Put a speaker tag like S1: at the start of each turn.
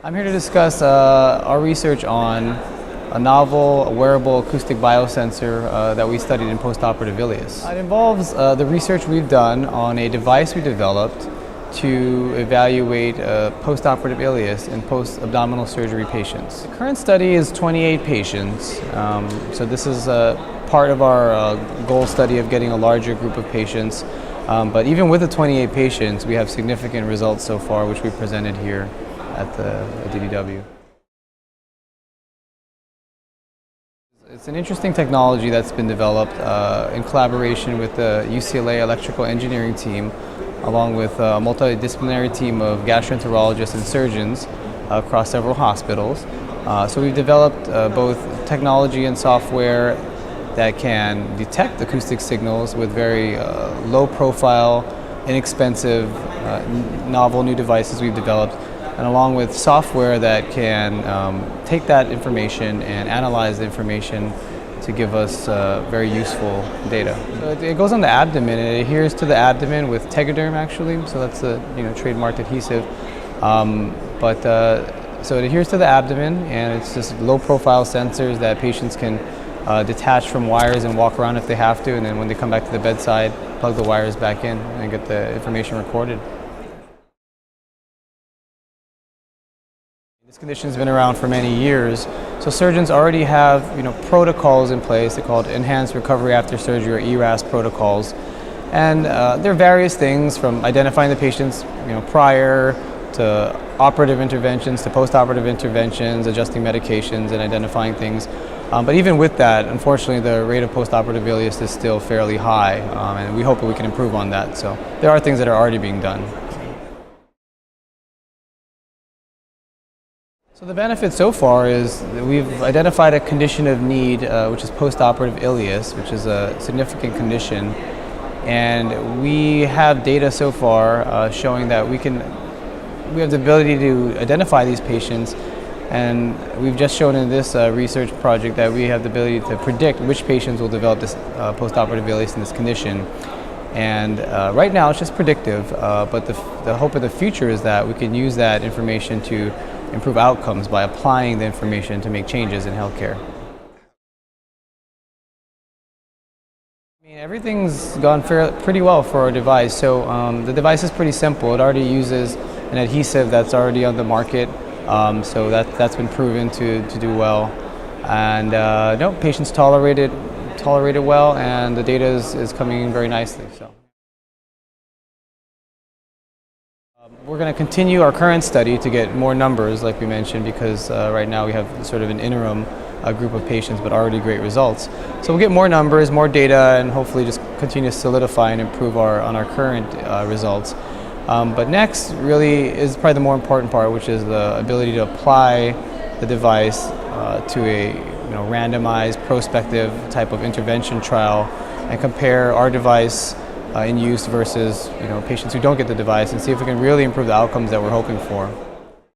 S1: I'm here to discuss our research on a novel wearable acoustic biosensor that we studied in postoperative ileus. It involves the research we've done on a device we developed to evaluate postoperative ileus in post-abdominal surgery patients. The current study is 28 patients, so this is part of our goal study of getting a larger group of patients. But even with the 28 patients, we have significant results so far, which we presented here at the DDW. It's an interesting technology that's been developed in collaboration with the UCLA electrical engineering team, along with a multidisciplinary team of gastroenterologists and surgeons across several hospitals. So we've developed both technology and software that can detect acoustic signals with very low profile, inexpensive, novel new devices we've developed, and along with software that can take that information and analyze the information to give us very useful data. So it goes on the abdomen, and it adheres to the abdomen with Tegaderm actually, so that's the trademarked adhesive. So it adheres to the abdomen, and it's just low profile sensors that patients can detach from wires and walk around if they have to, and then when they come back to the bedside, plug the wires back in and get the information recorded. This condition has been around for many years, so surgeons already have protocols in place. They're called Enhanced Recovery After Surgery, or ERAS protocols, and there are various things from identifying the patients prior to operative interventions to post-operative interventions, adjusting medications and identifying things. But even with that, unfortunately, the rate of post-operative ileus is still fairly high, and we hope that we can improve on that. So there are things that are already being done. So the benefit so far is that we've identified a condition of need, which is post-operative ileus, which is a significant condition, and we have data so far showing that we have the ability to identify these patients, and we've just shown in this research project that we have the ability to predict which patients will develop this post-operative ileus in this condition. And right now it's just predictive, but the hope of the future is that we can use that information to improve outcomes by applying the information to make changes in healthcare. Everything's gone pretty well for our device. So the device is pretty simple. It already uses an adhesive that's already on the market, so that's been proven to do well. And patients tolerate it well, and the data is coming in very nicely. So. We're going to continue our current study to get more numbers, like we mentioned, because right now we have sort of an interim group of patients, but already great results. So we'll get more numbers, more data, and hopefully just continue to solidify and improve on our current results. But next really is probably the more important part, which is the ability to apply the device to a randomized prospective type of intervention trial and compare our device in use versus patients who don't get the device, and see if we can really improve the outcomes that we're hoping for.